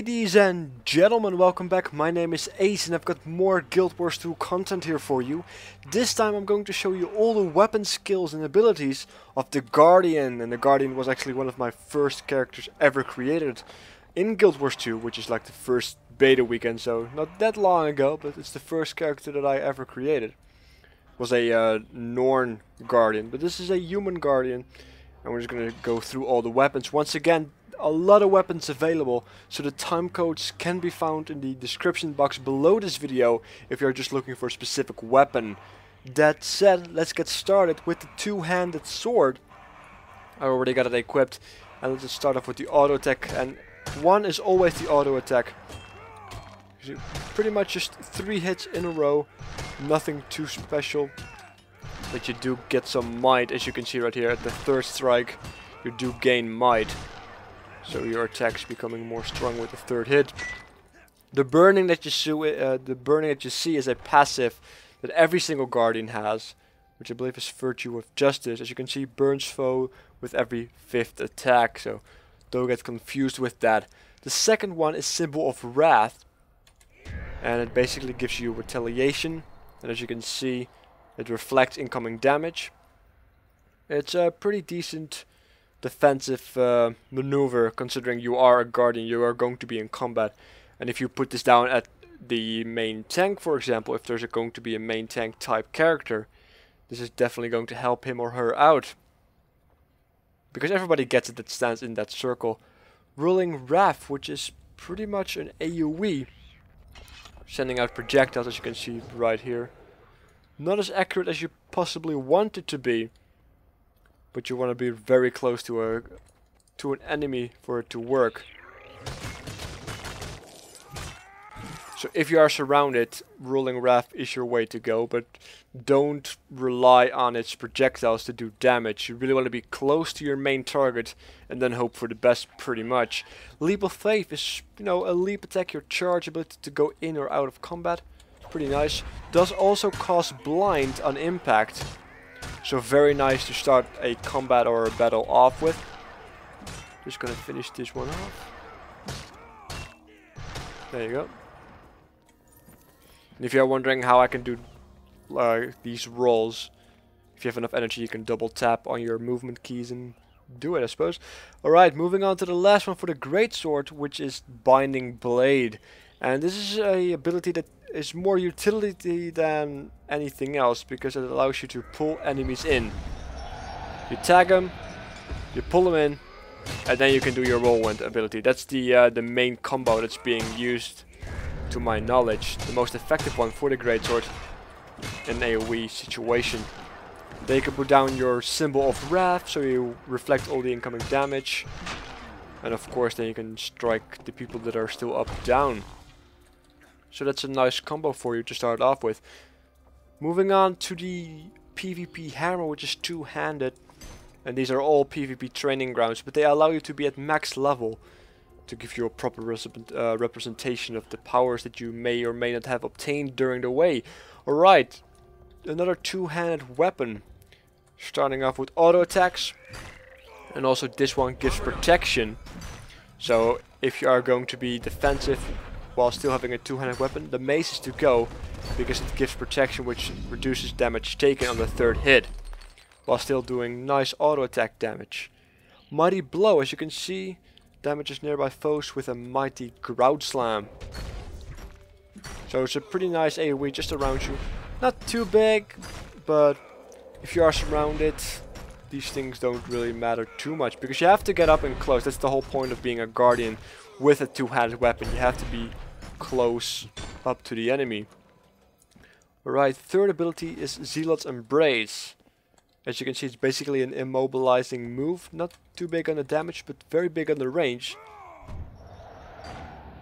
Ladies and gentlemen, welcome back. My name is Ace and I've got more Guild Wars 2 content here for you. This time I'm going to show you all the weapon skills and abilities of the Guardian. And the Guardian was actually one of my first characters ever created in Guild Wars 2, which is like the first beta weekend, so not that long ago, but it's the first character that I ever created. It was a Norn Guardian, but this is a human Guardian. And we're just going to go through all the weapons. Once again, a lot of weapons available, so the time codes can be found in the description box below this video if you're just looking for a specific weapon. That said, let's get started with the two-handed sword. I already got it equipped, and let's just start off with the auto attack, and one is always the auto attack. Pretty much just 3 hits in a row, nothing too special, but you do get some might, as you can see right here at the third strike. You do gain might. So your attack's becoming more strong with the third hit. The burning that you see is a passive that every single Guardian has, which I believe is Virtue of Justice. As you can see, burns foe with every 5th attack. So don't get confused with that. The second one is Symbol of Wrath, and it basically gives you retaliation. And as you can see, it reflects incoming damage. It's a pretty decent defensive maneuver, considering you are a Guardian, you are going to be in combat. And if you put this down at the main tank, for example, if there's going to be a main tank type character, this is definitely going to help him or her out, because everybody gets it that stands in that circle. Ruling Wrath, which is pretty much an AoE, sending out projectiles, as you can see right here. Not as accurate as you possibly want it to be, but you want to be very close to an enemy for it to work. So if you are surrounded, Ruling Wrath is your way to go, but don't rely on its projectiles to do damage. You really want to be close to your main target and then hope for the best, pretty much. Leap of Faith is, a leap attack, your charge ability to go in or out of combat. Pretty nice. Does also cost blind on impact. So very nice to start a combat or a battle off with. Just gonna finish this one off. There you go. And if you're wondering how I can do these rolls, if you have enough energy you can double tap on your movement keys and do it, I suppose. Alright, moving on to the last one for the Greatsword, which is Binding Blade. And this is a ability that is more utility than anything else, because it allows you to pull enemies in. You tag them, you pull them in, and then you can do your whirlwind ability. That's the main combo that's being used, to my knowledge. The most effective one for the Greatsword in an AoE situation. Then you can put down your Symbol of Wrath, so you reflect all the incoming damage. And of course then you can strike the people that are still up down. So that's a nice combo for you to start off with. Moving on to the PvP hammer, which is two-handed. And these are all PvP training grounds, but they allow you to be at max level to give you a proper representation of the powers that you may or may not have obtained during the way. Alright, another two-handed weapon. Starting off with auto attacks. And also this one gives protection. So if you are going to be defensive while still having a two-handed weapon, the Mace is to go, because it gives protection which reduces damage taken on the third hit, while still doing nice auto attack damage. Mighty Blow, as you can see, damages nearby foes with a mighty ground slam. So it's a pretty nice AoE just around you. Not too big, but if you are surrounded, these things don't really matter too much, because you have to get up and close. That's the whole point of being a Guardian with a two-handed weapon. You have to be close up to the enemy. Alright, third ability is Zealots Embrace. As you can see, it's basically an immobilizing move. Not too big on the damage, but very big on the range.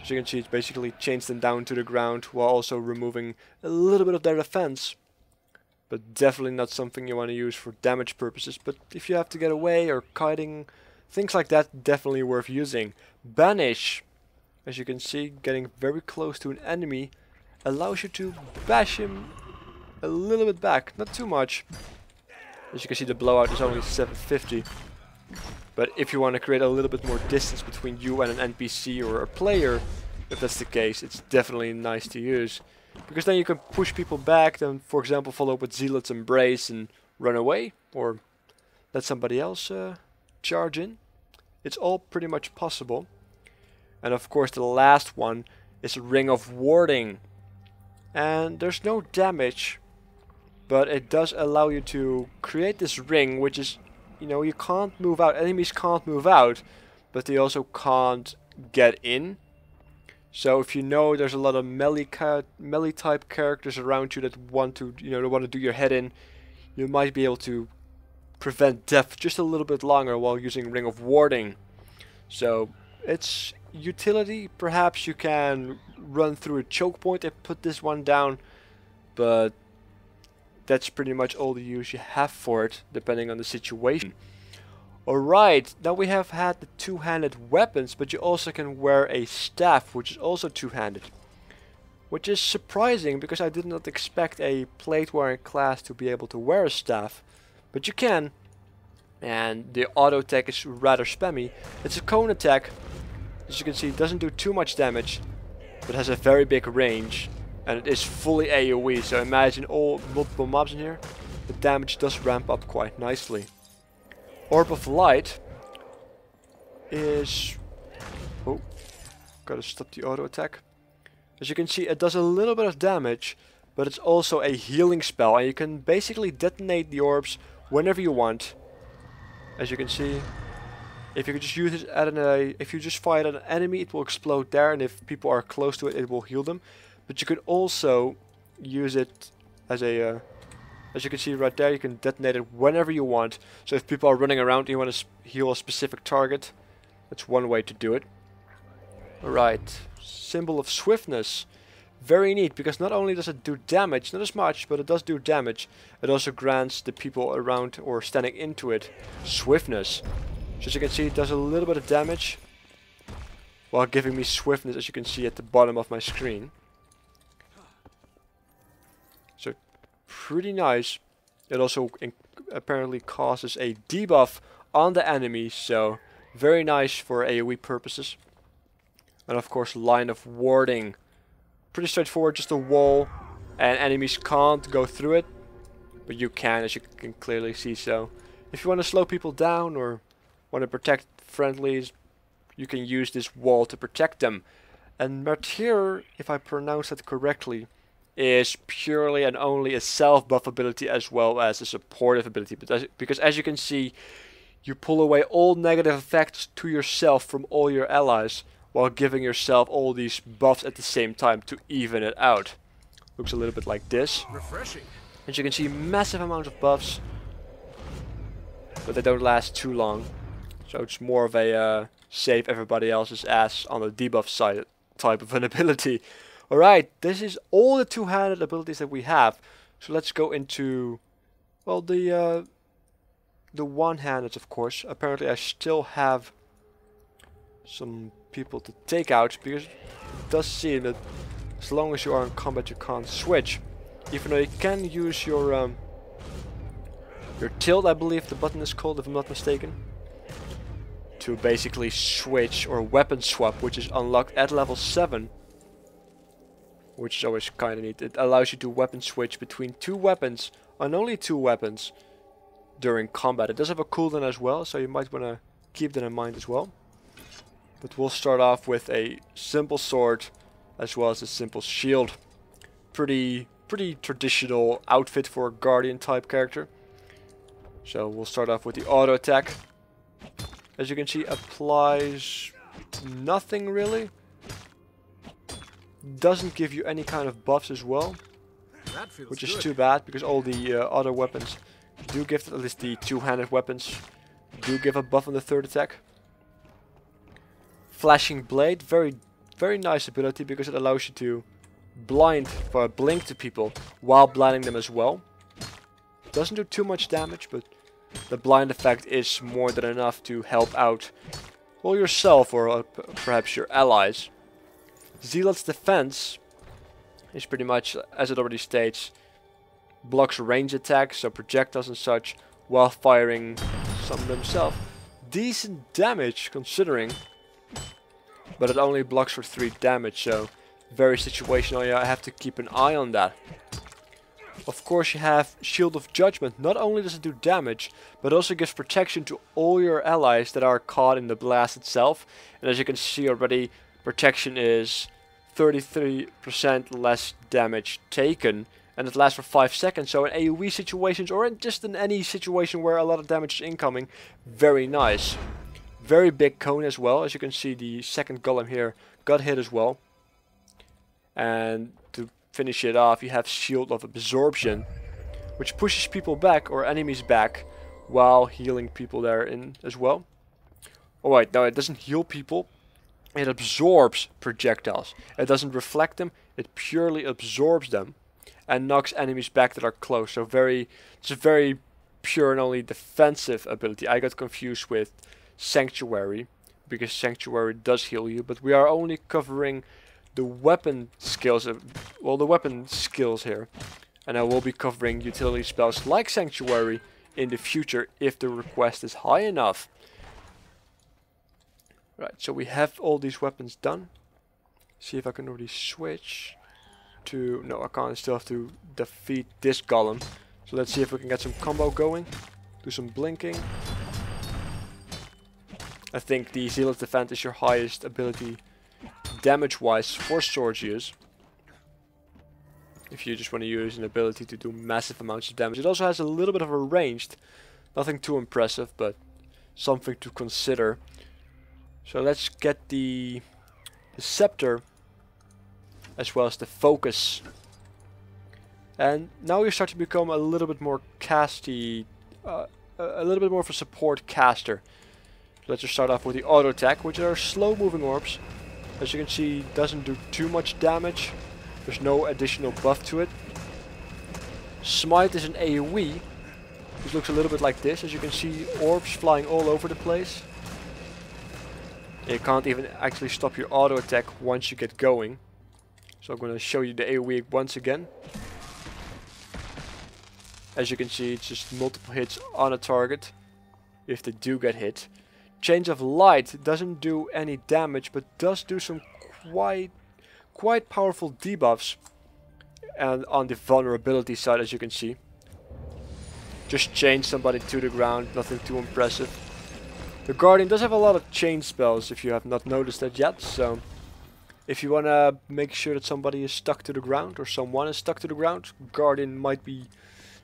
As you can see, it basically chains them down to the ground while also removing a little bit of their defense. But definitely not something you want to use for damage purposes. But if you have to get away or kiting, things like that, definitely worth using. Banish, as you can see, getting very close to an enemy allows you to bash him a little bit back, not too much. As you can see, the blowout is only 750. But if you want to create a little bit more distance between you and an NPC or a player, if that's the case, it's definitely nice to use. Because then you can push people back, then for example follow up with Zealots Embrace and run away, or let somebody else charge in. It's all pretty much possible. And of course the last one is a Ring of Warding. And there's no damage, but it does allow you to create this ring, which is, you know, you can't move out, enemies can't move out, but they also can't get in. So if you know there's a lot of melee type characters around you that want to, do your head in, you might be able to prevent death just a little bit longer while using Ring of Warding. So it's utility. Perhaps you can run through a choke point and put this one down, but that's pretty much all the use you have for it, depending on the situation. Alright, now we have had the two-handed weapons, but you also can wear a staff, which is also two-handed. Which is surprising, because I did not expect a plate-wearing class to be able to wear a staff. But you can. And the auto attack is rather spammy. It's a cone attack. As you can see, it doesn't do too much damage, but has a very big range. And it is fully AoE, so imagine all multiple mobs in here. The damage does ramp up quite nicely. Orb of Light is... Oh, gotta stop the auto attack. As you can see, it does a little bit of damage, but it's also a healing spell, and you can basically detonate the orbs whenever you want. As you can see, if you just use it at if you just fire at an enemy, it will explode there, and if people are close to it, it will heal them. But you could also use it as a as you can see right there, you can detonate it whenever you want. So if people are running around and you want to heal a specific target, that's one way to do it. Alright, Symbol of Swiftness. Very neat, because not only does it do damage, not as much, but it does do damage. It also grants the people around or standing into it swiftness. So as you can see, it does a little bit of damage, while giving me swiftness, as you can see at the bottom of my screen. So pretty nice. It also apparently causes a debuff on the enemy, so very nice for AoE purposes. And of course, Line of Warding. Pretty straightforward, just a wall, and enemies can't go through it, but you can, as you can clearly see. So if you want to slow people down or want to protect friendlies, you can use this wall to protect them. And Martyr, if I pronounce that correctly, is purely and only a self-buff ability as well as a supportive ability. Because as you can see, you pull away all negative effects to yourself from all your allies, while giving yourself all these buffs at the same time to even it out. Looks a little bit like this. Refreshing. As you can see, massive amount of buffs, but they don't last too long. So it's more of a save everybody else's ass on the debuff side type of an ability. Alright, this is all the two-handed abilities that we have. So let's go into, well, the one-handed, of course. Apparently I still have some people to take out, because it does seem that as long as you are in combat you can't switch. Even though you can use your tilt, I believe the button is called, if I'm not mistaken, to basically switch or weapon swap, which is unlocked at level 7. Which is always kind of neat. It allows you to weapon switch between two weapons, and only two weapons, during combat. It does have a cooldown as well, so you might want to keep that in mind as well. But we'll start off with a simple sword as well as a simple shield. Pretty traditional outfit for a guardian type character. So we'll start off with the auto attack. As you can see, applies nothing really. Doesn't give you any kind of buffs as well, which is too bad, because all the other weapons do give, at least the two-handed weapons, do give a buff on the third attack. Flashing Blade, very nice ability, because it allows you to blink to people while blinding them as well. Doesn't do too much damage, but the blind effect is more than enough to help out, well, yourself or perhaps your allies. Zealots Defense is pretty much, as it already states, blocks range attacks, so projectiles and such, while firing some themselves. decent damage considering, but it only blocks for 3 damage, so very situational. Yeah, I have to keep an eye on that. Of course, you have Shield of Judgment. Not only does it do damage, but also gives protection to all your allies that are caught in the blast itself. And as you can see already, protection is 33% less damage taken, and it lasts for 5 seconds. So in AoE situations, or just in any situation where a lot of damage is incoming, very nice. Very big cone as well. As you can see, the second golem here got hit as well. And to finish it off, you have Shield of Absorption, which pushes people back or enemies back while healing people there in as well. Alright, now it doesn't heal people, it absorbs projectiles. It doesn't reflect them, it purely absorbs them and knocks enemies back that are close. So it's a very pure and only defensive ability. I got confused with Sanctuary, because Sanctuary does heal you, but we are only covering the weapon skills, the weapon skills here, and I will be covering utility spells like Sanctuary in the future if the request is high enough. Right, so we have all these weapons done. See if I can already switch to... No, I can't. I still have to defeat this golem. So let's see if we can get some combo going. Do some blinking. I think the Zealots Defense is your highest ability damage wise for sword use, if you just want to use an ability to do massive amounts of damage. It also has a little bit of a ranged, nothing too impressive, but something to consider. So let's get the scepter as well as the focus, and now you start to become a little bit more casty, a little bit more of a support caster. So let's just start off with the auto attack, which are slow moving orbs. As you can see, doesn't do too much damage. There's no additional buff to it. Smite is an AoE, which looks a little bit like this. As you can see, orbs flying all over the place. You can't even actually stop your auto attack once you get going. So I'm going to show you the AoE once again. As you can see, it's just multiple hits on a target if they do get hit. Change of Light doesn't do any damage, but does do some quite powerful debuffs. And on the vulnerability side, as you can see, just change somebody to the ground, nothing too impressive. The Guardian does have a lot of chain spells, if you have not noticed that yet. So if you want to make sure that somebody is stuck to the ground, or someone is stuck to the ground, Guardian might be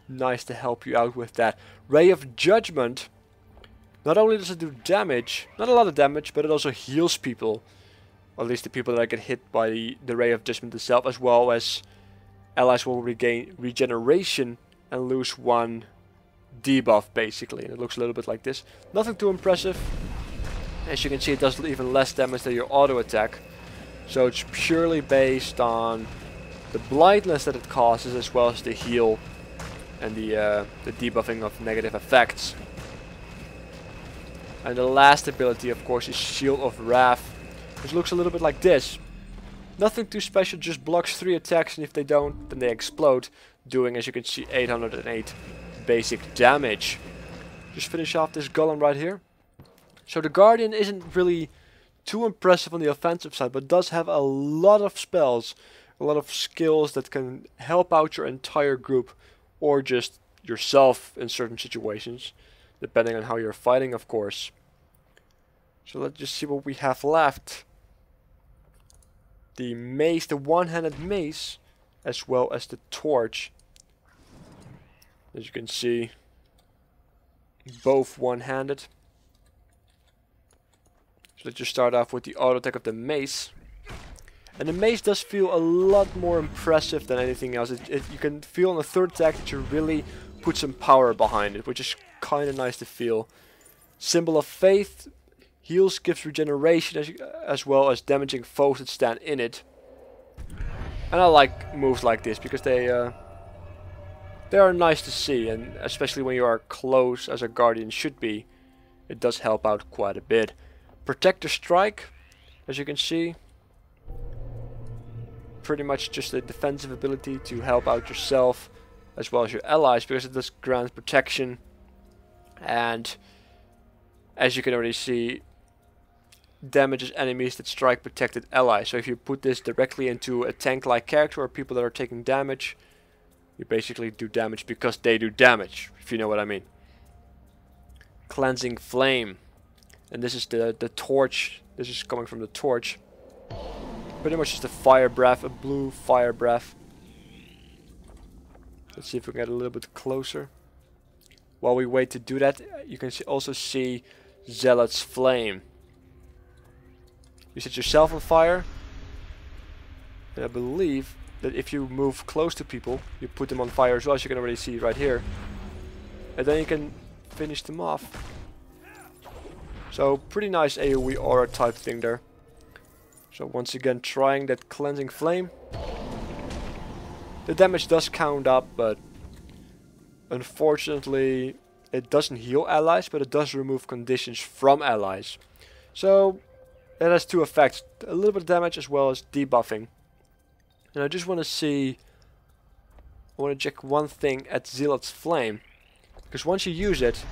nice to help you out with that. Ray of Judgment. Not only does it do damage, not a lot of damage, but it also heals people. Or at least the people that get hit by the Ray of Judgment itself, as well as allies will regain regeneration and lose 1 debuff basically. And it looks a little bit like this. Nothing too impressive. As you can see, it does even less damage than your auto attack. So it's purely based on the blindness that it causes, as well as the heal and the debuffing of negative effects. And the last ability, of course, is Shield of Wrath, which looks a little bit like this. Nothing too special, just blocks 3 attacks, and if they don't, then they explode, doing, as you can see, 808 basic damage. Just finish off this golem right here. So the Guardian isn't really too impressive on the offensive side, but does have a lot of spells, a lot of skills that can help out your entire group, or just yourself in certain situations, depending on how you're fighting, of course. So let's just see what we have left. The mace, the one-handed mace, as well as the torch. As you can see, both one-handed. So let's just start off with the auto attack of the mace. And the mace does feel a lot more impressive than anything else. You can feel on the third attack that you really put some power behind it, which is kind of nice to feel. Symbol of Faith. Heals, gives regeneration, as well as damaging foes that stand in it. And I like moves like this because they are nice to see, and especially when you are close, as a Guardian should be, it does help out quite a bit. Protector Strike, as you can see, pretty much just a defensive ability to help out yourself as well as your allies, because it does grant protection. And as you can already see, damages enemies that strike protected allies. So if you put this directly into a tank-like character or people that are taking damage, you basically do damage because they do damage, if you know what I mean. Cleansing Flame. And this is the torch. This is coming from the torch. Pretty much just a fire breath, a blue fire breath. Let's see if we can get a little bit closer. While we wait to do that, you can also see Zealot's Flame. You set yourself on fire. And I believe that if you move close to people, you put them on fire as well, as you can already see right here. And then you can finish them off. So pretty nice AoE aura type thing there. So once again, trying that Cleansing Flame. The damage does count up, but unfortunately it doesn't heal allies, but it does remove conditions from allies. So it has two effects, a little bit of damage as well as debuffing. And I just want to see, I want to check one thing at Zealot's Flame. Because once you use it,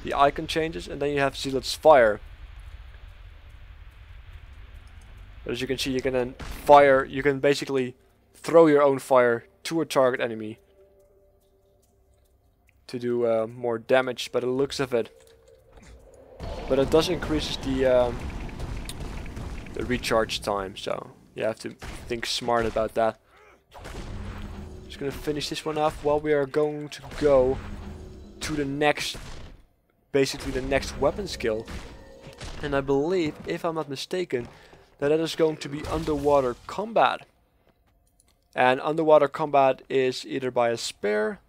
the icon changes and then you have Zealot's Fire. But as you can see, you can then fire, you can basically throw your own fire to a target enemy to do more damage by the looks of it. But it does increase the recharge time, so you have to think smart about that. Just gonna finish this one off while we are going to go to the next, basically the next weapon skill. And I believe, if I'm not mistaken, that is going to be underwater combat. And underwater combat is either by a spear,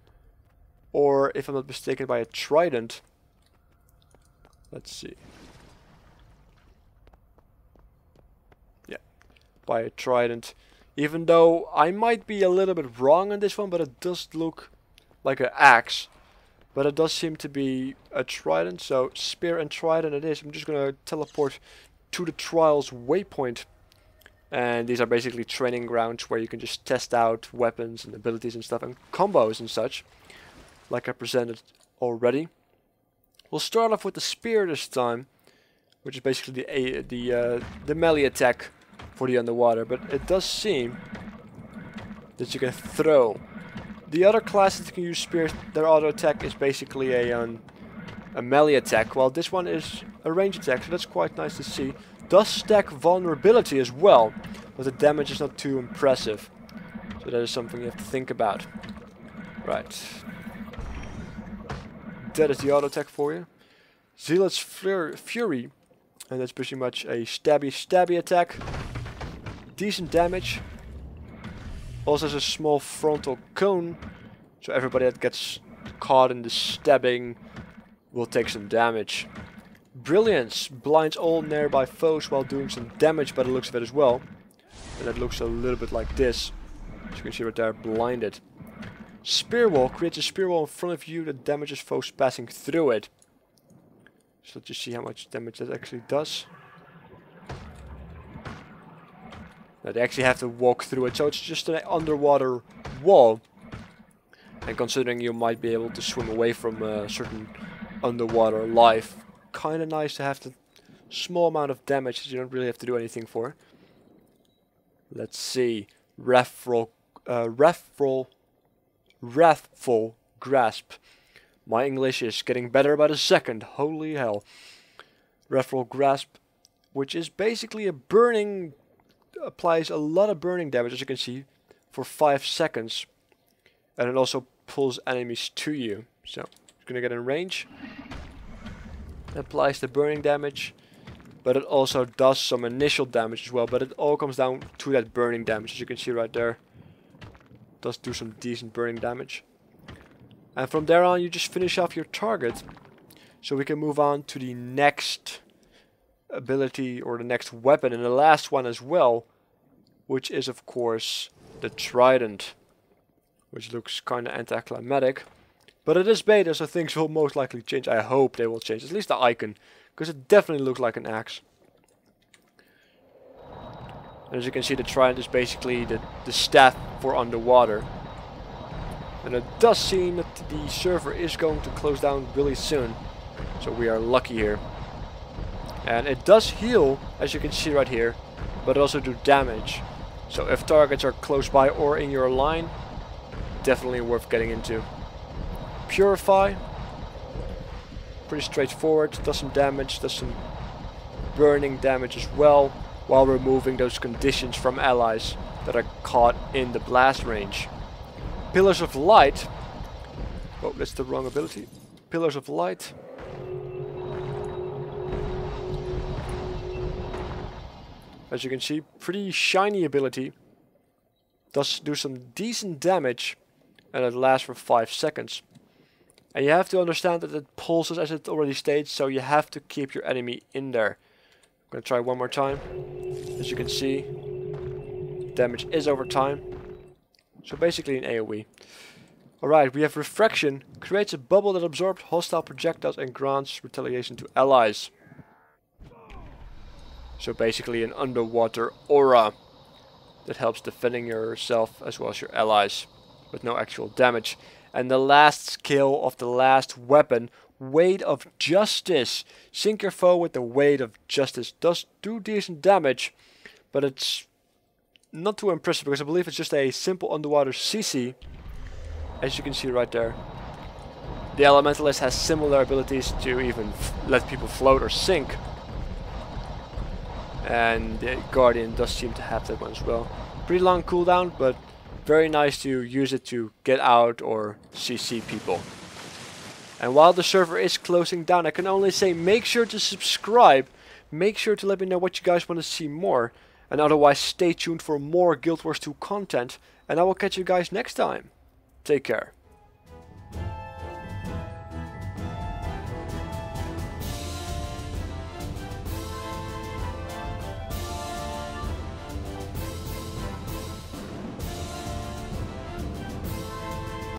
or if I'm not mistaken, by a trident. Let's see. Yeah, by a trident. Even though I might be a little bit wrong on this one, but it does look like an axe. But it does seem to be a trident, so spear and trident it is. I'm just gonna teleport to the trials waypoint. And these are basically training grounds where you can just test out weapons and abilities and stuff and combos and such, like I presented already. We'll start off with the spear this time, which is basically the melee attack for the underwater. But it does seem that you can throw. The other classes that can use spears, their auto attack is basically a melee attack, while this one is a range attack, so that's quite nice to see. Does stack vulnerability as well, but the damage is not too impressive. So that is something you have to think about. Right. That is the auto attack for you. Zealot's Fury, and that's pretty much a stabby attack. Decent damage. Also has a small frontal cone, so everybody that gets caught in the stabbing will take some damage. Brilliance blinds all nearby foes while doing some damage by the looks of it as well. And that looks a little bit like this. As you can see right there, blinded. Spear Wall creates a spear wall in front of you that damages foes passing through it. So let's just see how much damage that actually does. Now they actually have to walk through it, so it's just an underwater wall. And considering you might be able to swim away from a certain underwater life, kind of nice to have the small amount of damage that you don't really have to do anything for. Let's see. Wrathful Grasp. My English is getting better by the second. Holy hell. Wrathful Grasp, which is basically a burning, applies a lot of burning damage, as you can see, for 5 seconds. And it also pulls enemies to you. So, it's gonna get in range. Applies the burning damage, but it also does some initial damage as well, but it all comes down to that burning damage, as you can see right there. It does do some decent burning damage. And from there on you just finish off your target, so we can move on to the next ability or the next weapon, and the last one as well, which is of course the Trident, which looks kind of anticlimactic. But it is beta, so things will most likely change. I hope they will change. At least the icon. Because it definitely looks like an axe. And as you can see, the Trident is basically the staff for underwater. And it does seem that the server is going to close down really soon. So we are lucky here. And it does heal, as you can see right here, but also do damage. So if targets are close by or in your line, definitely worth getting into. Purify, pretty straightforward, does some damage, does some burning damage as well, while removing those conditions from allies that are caught in the blast range. Pillars of Light, oh, that's the wrong ability. Pillars of Light. As you can see, pretty shiny ability. Does do some decent damage, and it lasts for 5 seconds. And you have to understand that it pulses as it already states, so you have to keep your enemy in there. I'm gonna try one more time. As you can see, damage is over time. So basically an AoE. Alright, we have Refraction. Creates a bubble that absorbs hostile projectiles and grants retaliation to allies. So basically an underwater aura that helps defending yourself as well as your allies with no actual damage. And the last skill of the last weapon, Weight of Justice. Sink your foe with the Weight of Justice. Does do decent damage, but it's not too impressive because I believe it's just a simple underwater CC, as you can see right there. The Elementalist has similar abilities to even let people float or sink. And the Guardian does seem to have that one as well. Pretty long cooldown, but very nice to use it to get out or CC people. And while the server is closing down, I can only say make sure to subscribe. Make sure to let me know what you guys want to see more. And otherwise stay tuned for more Guild Wars 2 content. And I will catch you guys next time. Take care.